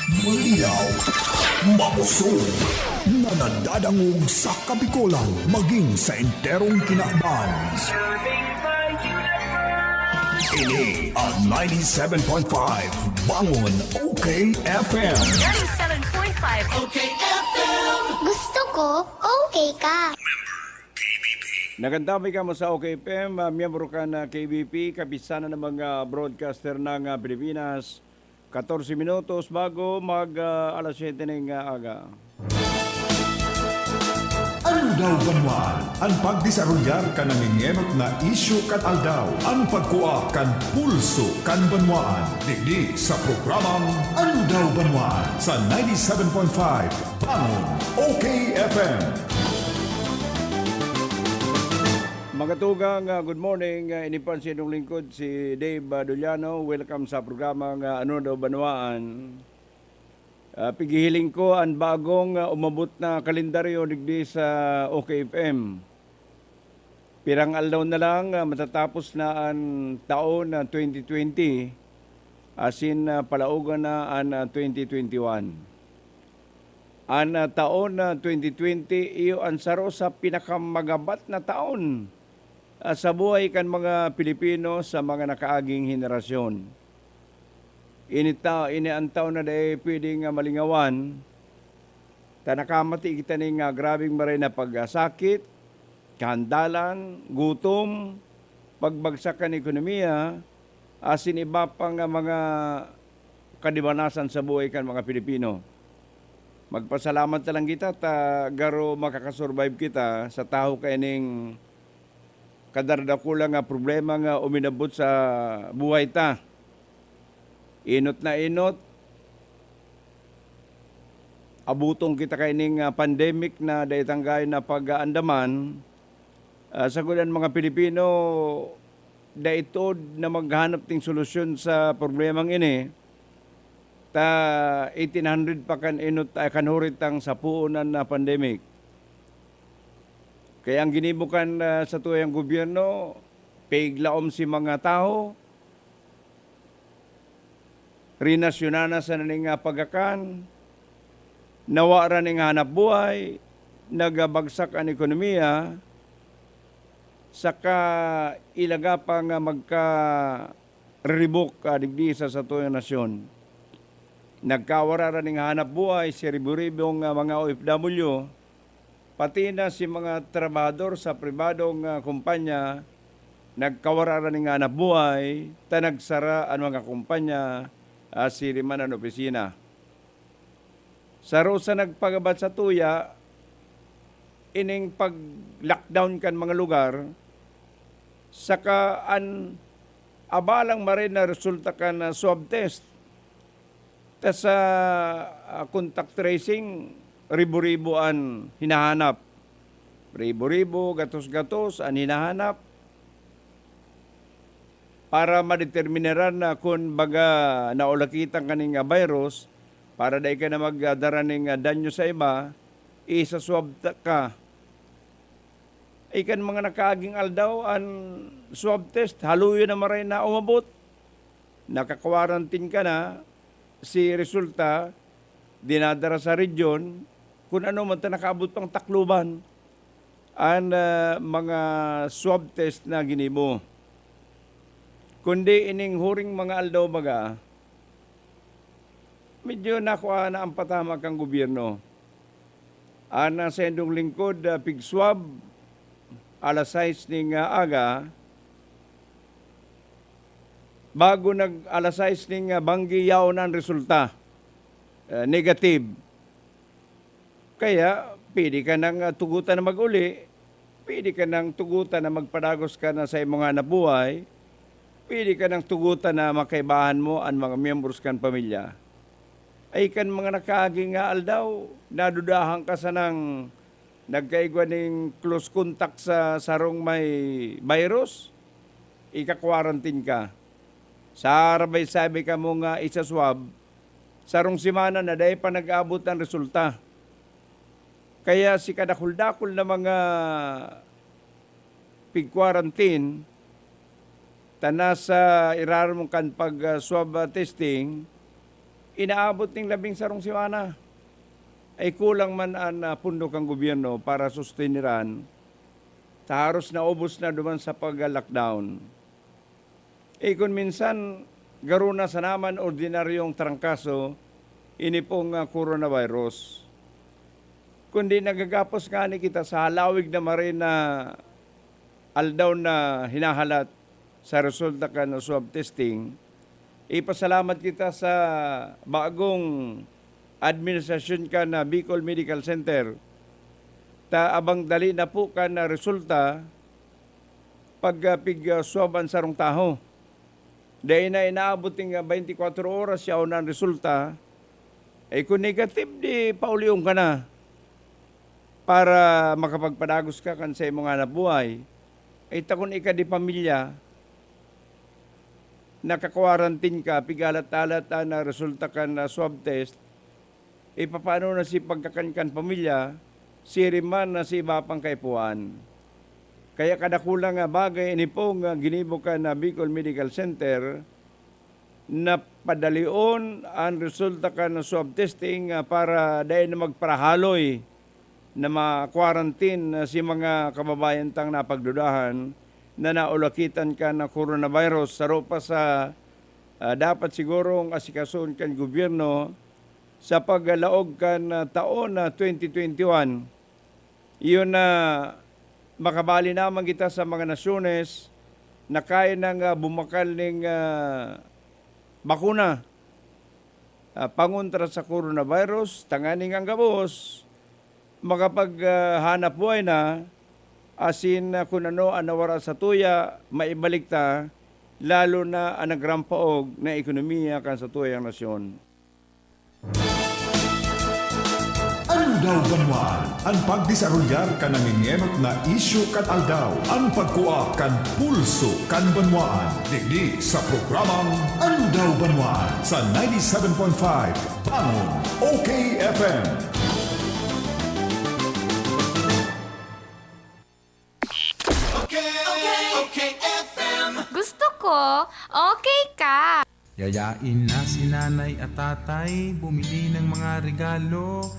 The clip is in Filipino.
Malinaw, makusog, nanadadangog sa Kabikulan, maging sa enterong kinaban. Ini ang 97.5 Bangon OK FM. 97.5 OK FM. Gusto ko, okay ka. Nagandamay ka mo sa OKFM, miyembro ka na KBP, kabisana ng mga broadcaster ng Pilipinas. 14 minutos bago alas 7 ng aga. Ano daw banwaan? Ang pagdisarulyar ka ng ingenot na isyu kan aldaw. Ang pagkuha kan pulso kan banwaan. Digdi sa programang Ano daw banwaan sa 97.5 Bangon OK FM. Mga tugang, good morning. Inipan sa inyong lingkod si Dave Duliano. Welcome sa programang Ano daw banwaan. Pigihiling ko ang bagong umabot na kalendaryo digdi sa OKFM. Pirang aldaw na lang matatapos na ang taon na 2020, asin palaugan na ang 2021. Ang taon na 2020 iyo ang saro sa pinakamagabat na taon sa buhay kan mga Pilipino sa mga nakaaging henerasyon. Ini ang taon na dahi pwedeng malingawan, tanakamati kita ning grabing maray na pagsakit, kahandalan, gutom, pagbagsak ng ekonomiya, asin iba pang mga kadibanasan sa buhay kan mga Pilipino. Magpasalamat na lang kita garo makakasurvive kita sa tao kaining kadardakulang nga problema nga uminabot sa buhay ta. Inot na inot, abutong kita kaining pandemic na daytanggay na pag-aandaman, sa kulan mga Pilipino, daitod na maghanap ting solusyon sa problemang ini, ta 1800 pa kan inot kanurit ang sapuunan na pandemic. Kaya ang ginibukan sa tuyang gobyerno, piglaom si mga tao, rinasyonana sa naning pagakan, nawara ning hanap buhay, nagabagsak ang ekonomiya, saka ilaga pa nga magka-ribok digdi sa tuyang nasyon. Nagkawara ning hanap buhay, si ribu-ribong mga OFW, pati na si mga trabahador sa pribadong kumpanya, nagkawara ning hanap buhay, nagsara ang mga kumpanya, siriman ang opisina. Sa rosa nagpagabat sa tuya, ining pag-lockdown kan mga lugar, saka abalang marin na resulta kan swab test. Ta sa contact tracing, ribu-ribu ang hinahanap. Ribu-ribu, gatos-gatos ang hinahanap para madeterminaran na kung baga naulakitan kaning virus, para dahi ka na magdara ng danyo sa iba, isa-swab ka. Ikan mga nakaaging aldaw ang swab test, haluyo na maray na umabot. Nakakwarantin ka na, si resulta, dinadara sa region, kung ano man ta nakaabot pang takluban ang mga swab test na ginimo. Kundi ining huring mga aldaw baga, medyo nakuha na ang patama kang gobyerno. Ana sa endong lingkod, pig swab, alas 6 ning aga, bago alas 6 ning banggi yaw na ang resulta, negative. Kaya, pwede ka nang tugutan na mag-uli, pwede ka nang tugutan na magpadagos ka na sa imong hanap buhay, pwede ka nang tugutan na makaibahan mo ang mga members kan pamilya. Ay kan mga nakaaging aldaw, nadudahan ka sa nang nagkaigwa ng close contact sa sarong may virus, ika-quarantine ka. Sa arabay sabi ka mo nga isa-swab, sarong simana na dahil pa nag-abot ang resulta. Kaya si kadakul-dakul na mga pig-quarantine, tana sa iraramong kan pag-swab testing, inaabot ng 11 simana. Ay kulang man ang pundok ang gobyerno para susteniran. Taharos na ubos na duman sa pag-lockdown. Kung minsan, garuna sa naman ordinaryong trangkaso, ini pong coronavirus. Kundi nagagapos nga ni kita sa halawig na marin na aldaw na hinahalat sa resulta ka ng swab testing, ipasalamat kita sa bagong administrasyon ka na Bicol Medical Center. Abang dali na po ka na resulta pag swab ang sarong taho. Dahil na inaabot ng 24 oras siya ang resulta, ay kung negative, di pauliong ka na para makapagpadagos ka kan sa imong hanap buhay. Ay takon ika di pamilya, nakakwarantin ka, pigalat-alat na resulta ka na swab test, paano na si pagkakankan pamilya, siriman na si iba pang kaipuan. Kaya kadakulang bagay ini pong ginibo ka na Bicol Medical Center na padalion ang resulta ka ng swab testing para dahil na magparahaloy na ma-quarantine si mga kababayan tang napagdudahan na naulakitan ka na coronavirus. Saro pa sa dapat sigurong asikason kan gobyerno sa paggalaog kan taon na 2021. Iyon na makabali naman kita sa mga nasyones na kaya nang bumakal ng bakuna pangontra sa coronavirus, tanganing ang gabos, makapaghanap buhay na, asin kung ano anawara sa tuya, maibalik ta, lalo na ang nagrampaog na ekonomiya kan sa tuyang nasyon. Ano daw banwaan? Ang pagdisarulyar ka ng ingenot na isyu kan aldaw. Ang pagkuha kan pulso kan banwaan. Digdi sa programang Ano daw banwaan sa 97.5 Bangon OKFM. Okay FM. Gusto ko, okay ka. Yayain na si nanay at tatay, bumili ng mga regalo.